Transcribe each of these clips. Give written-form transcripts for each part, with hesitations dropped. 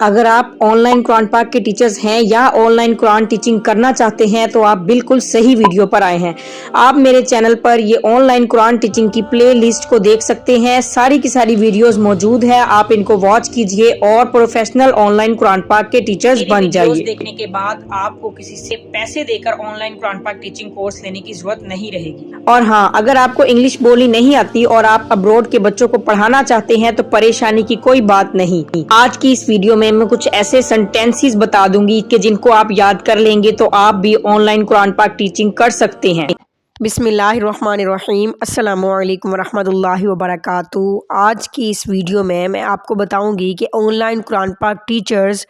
اگر آپ on line قرآن پاک کے ٹیچرز ہیں یا آن لائن قرآن ٹیچنگ کرنا چاہتے ہیں تو آپ بالکل صحیح ویڈیو پر آئے ہیں۔ آپ میرے چینل پر یہ آن لائن قرآن ٹیچنگ کی پلے لسٹ کو دیکھ سکتے ہیں، ساری کی ساری ویڈیوز موجود ہیں، آپ ان کو واچ کیجئے اور پروفیشنل آن لائن قرآن پاک کے ٹیچرز بن جائیے۔ دیکھنے کے بعد آپ کو کسی سے پیسے دے کر آن لائن قرآن پاک ٹیچنگ کورس لینے کی ضرورت نہیں رہے گی۔ اور ہاں، اگر آپ کو انگلش بولنی نہیں آتی اور آپ ابروڈ کے بچوں کو پڑھانا چاہتے ہیں تو پریشانی کی کوئی بات نہیں۔ آج کی اس ویڈیو میں کچھ ایسے سنٹینسز بتا دوں گی کہ جن کو آپ یاد کر لیں گے تو آپ بھی آن لائن قرآن پاک ٹیچنگ کر سکتے ہیں۔ بسم اللہ الرحمن الرحیم۔ السلام علیکم ورحمۃ اللہ وبرکاتہ۔ آج کی اس ویڈیو میں آپ کو بتاؤں گی کہ آن لائن قرآن پاک ٹیچرز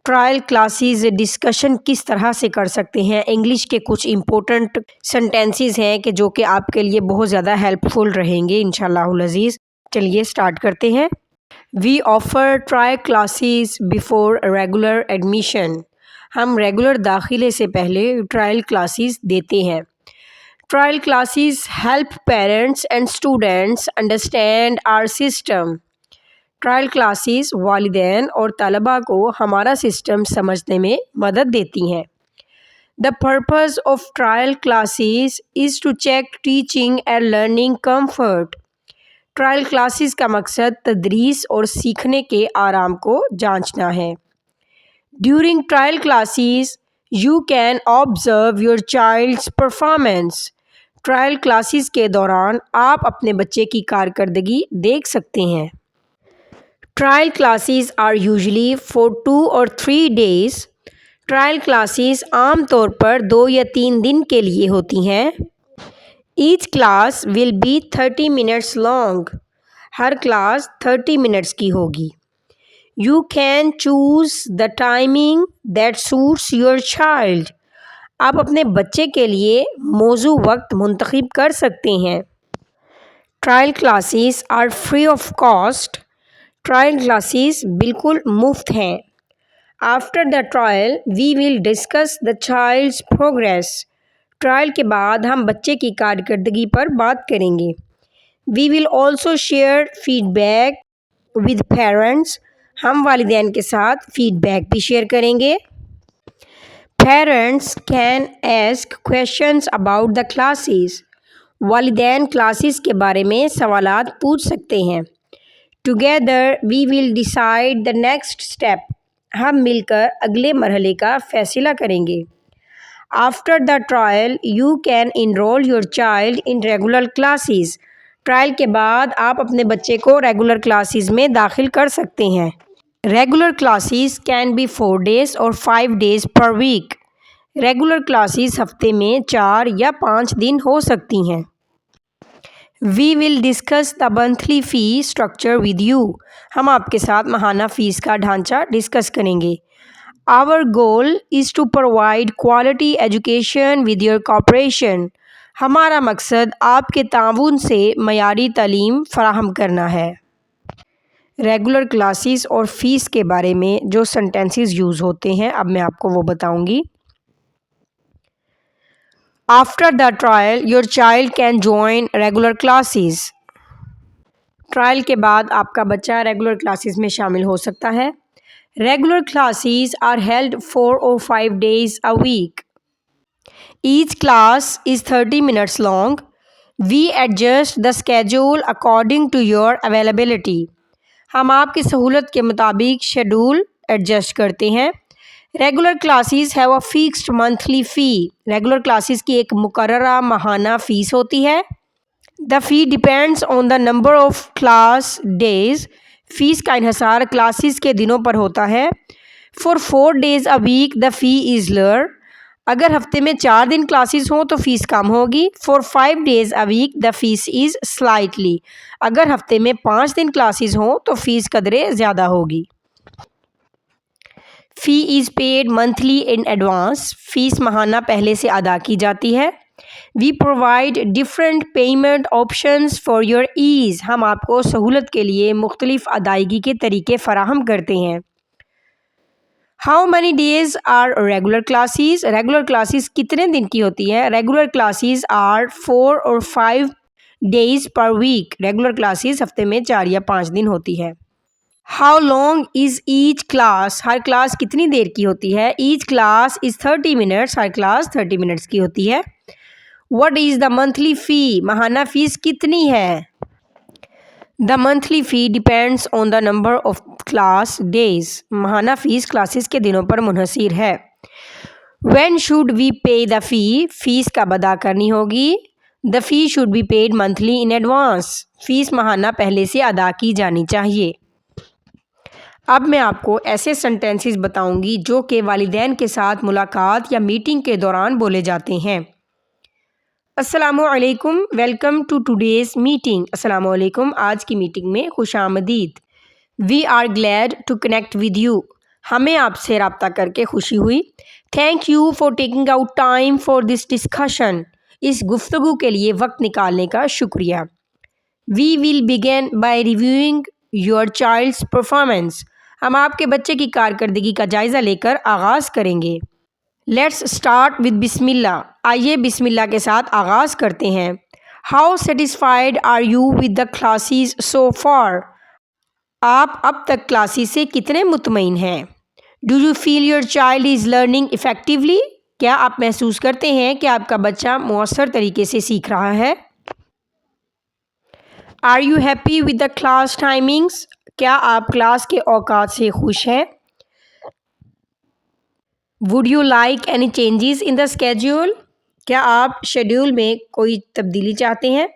ٹرائل کلاسز ڈسکشن کس طرح سے کر سکتے ہیں۔ انگلش کے کچھ امپورٹنٹ سنٹینسز ہیں کہ جو کہ آپ کے لیے بہت زیادہ ہیلپ فل رہیں گے انشاءاللہ العزیز۔ چلیے سٹارٹ کرتے ہیں۔ We offer trial classes before regular admission. ہم ریگولر داخلے سے پہلے ٹرائل کلاسز دیتے ہیں۔ Trial classes help parents and students understand our system. Trial classes والدین اور طلباء کو ہمارا سسٹم سمجھنے میں مدد دیتی ہیں۔ The purpose of trial classes is to check teaching and learning comfort۔ Trial classes کا مقصد تدریس اور سیکھنے کے آرام کو جانچنا ہے۔ During trial classes, you can observe your child's performance۔ Trial classes کے دوران آپ اپنے بچے کی کارکردگی دیکھ سکتے ہیں۔ Trial classes are usually for 2 or 3 days۔ Trial classes عام طور پر 2 یا 3 دن کے لیے ہوتی ہیں۔ Each class will be 30 minutes long۔ Hare class 30 minutes کی ہوگی۔ You can choose the timing that suits your child۔ آپ اپنے بچے کے لیے موزوں وقت منتخب کر سکتے ہیں۔ Trial classes are free of cost۔ Trial classes بالکل مفت ہیں۔ After the trial, we will discuss the child's progress۔ Trial کے بعد ہم بچے کی کارکردگی پر بات کریں گے۔ We will also share feedback with parents۔ ہم والدین کے ساتھ فیڈ بیک بھی شیئر کریں گے۔ Parents can ask questions about the classes۔ والدین کلاسز کے بارے میں سوالات پوچھ سکتے ہیں۔ Together we will decide the next step۔ ہم مل کر اگلے مرحلے کا فیصلہ کریں گے۔ After the trial, you can enroll your child in regular classes۔ Trial کے بعد آپ اپنے بچے کو ریگولر کلاسز میں داخل کر سکتے ہیں۔ Regular classes can be 4 days اور 5 days per week۔ Regular classes ہفتے میں 4 یا 5 دن ہو سکتی ہیں۔ We will discuss the monthly fee structure with you۔ ہم آپ کے ساتھ ماہانہ فیس کا ڈھانچہ ڈسکس کریں گے۔ Our goal is to provide quality education with your cooperation۔ ہمارا مقصد آپ کے تعاون سے معیاری تعلیم فراہم کرنا ہے۔ ریگولر کلاسز اور فیس کے بارے میں جو سنٹینسز یوز ہوتے ہیں اب میں آپ کو وہ بتاؤں گی۔ After the trial, your child can join regular classes۔ Trial کے بعد آپ کا بچہ ریگولر کلاسز میں شامل ہو سکتا ہے۔ Regular classes are held 4 or 5 days a week۔ Each class is 30 minutes long۔ We adjust the schedule according to your availability۔ ہم آپ کی سہولت کے مطابق شیڈول ایڈجسٹ کرتے ہیں۔ Regular classes have a fixed monthly fee۔ Regular classes کی ایک مقررہ ماہانہ فیس ہوتی ہے۔ The fee depends on the number of class days۔ Fee کا انحصار کلاسز کے دنوں پر ہوتا ہے۔ For 4 days a week the fee is lower۔ اگر ہفتے میں 4 دن کلاسز ہوں تو فیس کم ہوگی۔ For 5 days a week the fees is slightly۔ اگر ہفتے میں 5 دن کلاسز ہوں تو فیس قدرے زیادہ ہوگی۔ Fee is paid monthly in advance۔ Fee ماہانہ پہلے سے ادا کی جاتی ہے۔ We provide different payment options for your ease۔ ہم آپ کو سہولت کے لیے مختلف ادائیگی کے طریقے فراہم کرتے ہیں۔ How many days are regular classes؟ Regular classes کتنے دن کی ہوتی ہے؟ Regular classes are 4 or 5 days per week۔ Regular classes ہفتے میں 4 یا 5 دن ہوتی ہے۔ How long is each class? Hare class کتنی دیر کی ہوتی ہے؟ Each class is 30 minutes. Hare class 30 minutes کی ہوتی ہے. What is the monthly fee? ماہانہ فیس کتنی ہے؟ The monthly fee depends on the number of class days. ماہانہ فیس کلاسز کے دنوں پر منحصر ہے. When should we pay the fee? Fees کب ادا کرنی ہوگی؟ The fee should be paid monthly in advance. Fee ماہانہ پہلے سے ادا کی جانی چاہیے. اب میں آپ کو ایسے سنٹینسز بتاؤں گی جو کہ والدین کے ساتھ ملاقات یا میٹنگ کے دوران بولے جاتے ہیں. السلام علیکم، ویلکم ٹو ٹوڈیز میٹنگ. السلام علیکم، آج کی میٹنگ میں خوش آمدید. We are glad to connect with you. ہمیں آپ سے رابطہ کر کے خوشی ہوئی. Thank you for taking out time for this discussion. اس گفتگو کے لیے وقت نکالنے کا شکریہ. We will begin by reviewing your child's performance. ہم آپ کے بچے کی کارکردگی کا جائزہ لے کر آغاز کریں گے. لیٹس اسٹارٹ ود بسم اللہ. آئیے بسم اللہ کے ساتھ آغاز کرتے ہیں. How satisfied are you with the classes so far. آپ اب تک کلاسز سے کتنے مطمئن ہیں؟ Do you feel your child is learning effectively. کیا آپ محسوس کرتے ہیں کہ آپ کا بچہ مؤثر طریقے سے سیکھ رہا ہے؟ Are you happy with the class timings. کیا آپ کلاس کے اوقات سے خوش ہیں؟ Would you like any changes in the schedule. کیا آپ شیڈول میں کوئی تبدیلی چاہتے ہیں؟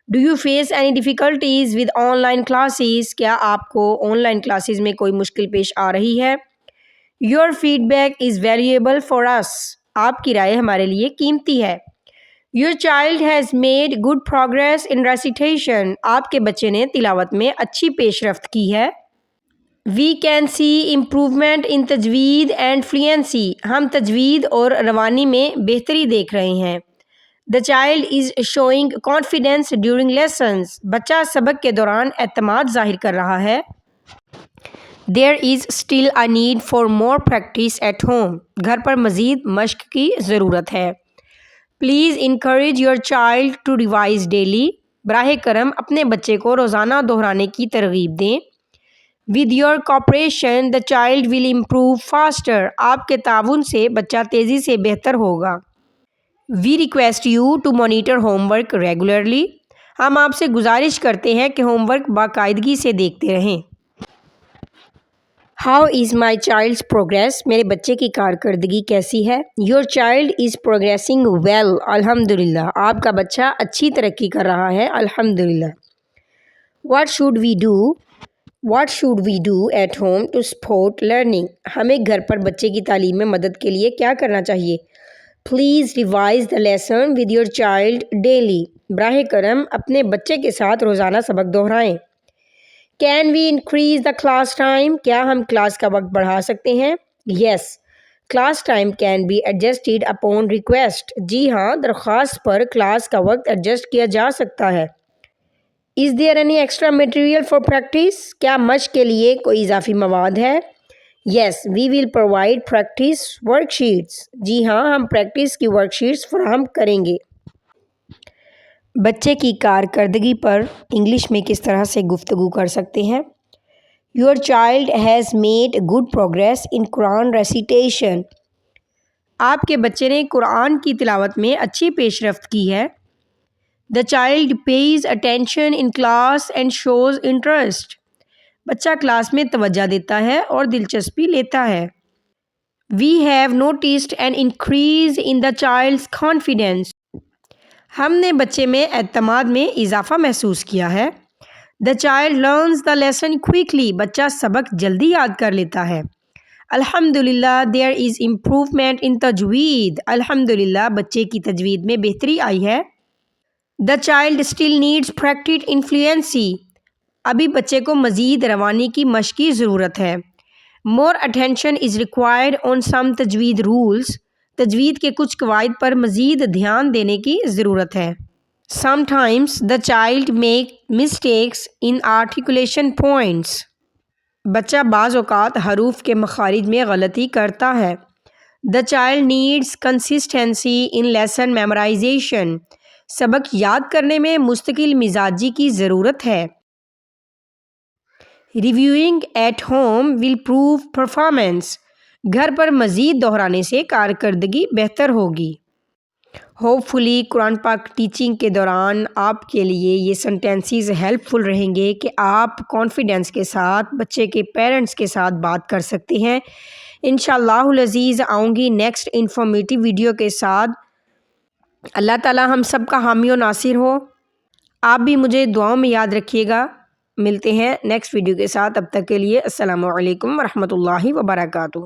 Do you face any difficulties with online classes. کیا آپ کو آن لائن کلاسز میں کوئی مشکل پیش آ رہی ہے؟ Your feedback is valuable for us. آپ کی رائے ہمارے لیے قیمتی ہے. Your child has made good progress in recitation. آپ کے بچے نے تلاوت میں اچھی پیش رفت کی ہے. We can see improvement in تجوید اینڈ فلوئنسی. ہم تجوید اور روانی میں بہتری دیکھ رہے ہیں. The child is showing confidence during lessons. بچہ سبق کے دوران اعتماد ظاہر کر رہا ہے. There is still a need for more practice at home. گھر پر مزید مشق کی ضرورت ہے. Please encourage your child to revise daily. براہ کرم اپنے بچے کو روزانہ دہرانے کی ترغیب دیں. With your cooperation the child will improve faster. آپ کے تعاون سے بچہ تیزی سے بہتر ہوگا. We request you to monitor homework regularly. ہم آپ سے گزارش کرتے ہیں کہ ہوم ورک باقاعدگی سے دیکھتے رہیں. How is my child's progress. میرے بچے کی کارکردگی کیسی ہے؟ Your child is progressing well. الحمد للہ. آپ کا بچہ اچھی ترقی کر رہا ہے. الحمد للہ. What should we do at home to support learning. ہمیں گھر پر بچے کی تعلیم میں مدد کے لیے کیا کرنا چاہیے؟ Please revise the lesson with your child daily. براہ کرم اپنے بچے کے ساتھ روزانہ سبق دہرائیں. Can we increase the class time. کیا ہم کلاس کا وقت بڑھا سکتے ہیں؟ Yes. Class time can be adjusted upon request. جی ہاں، درخواست پر کلاس کا وقت ایڈجسٹ کیا جا سکتا ہے. Is there any extra material for practice. کیا مشق کے لیے کوئی اضافی مواد ہے؟ Yes, we will provide practice worksheets. جی ہاں، ہم پریکٹس کی ورک شیٹس فراہم کریں گے. بچے کی کارکردگی پر انگلش میں کس طرح سے گفتگو کر سکتے ہیں؟ Your child has made good progress in Quran recitation. آپ کے بچے نے قرآن کی تلاوت میں اچھی پیش رفت کی ہے. The child pays attention in class and shows interest. بچہ کلاس میں توجہ دیتا ہے اور دلچسپی لیتا ہے. We have noticed an increase in the child's confidence. ہم نے بچے میں اعتماد میں اضافہ محسوس کیا ہے. The child learns the lesson quickly. بچہ سبق جلدی یاد کر لیتا ہے. الحمد للہ دیر از امپروومنٹ ان تجوید. الحمد للہ بچے کی تجوید میں بہتری آئی ہے. The child still needs practice in fluency. ابھی بچے کو مزید روانی کی مشق کی ضرورت ہے. More attention is required on some تجوید رولس. تجوید کے کچھ قواعد پر مزید دھیان دینے کی ضرورت ہے. Some times the child make mistakes in articulation points. بچہ بعض اوقات حروف کے مخارج میں غلطی کرتا ہے. The child needs consistency in lesson memorization. سبق یاد کرنے میں مستقل مزاجی کی ضرورت ہے. Reviewing at home will prove performance. گھر پر مزید دہرانے سے کارکردگی بہتر ہوگی. ہوپ فلی قرآن پاک ٹیچنگ کے دوران آپ کے لیے یہ سنٹینسز ہیلپ فل رہیں گے کہ آپ کانفیڈنس کے ساتھ بچے کے پیرنٹس کے ساتھ بات کر سکتے ہیں. انشاءاللہ العزیز آؤں گی نیکسٹ انفارمیٹیو ویڈیو کے ساتھ. اللہ تعالی ہم سب کا حامی و ناصر ہو. آپ بھی مجھے دعاؤں میں یاد رکھیے گا. ملتے ہیں نیکسٹ ویڈیو کے ساتھ. اب تک کے لیے السلام علیکم ورحمۃ اللہ وبرکاتہ.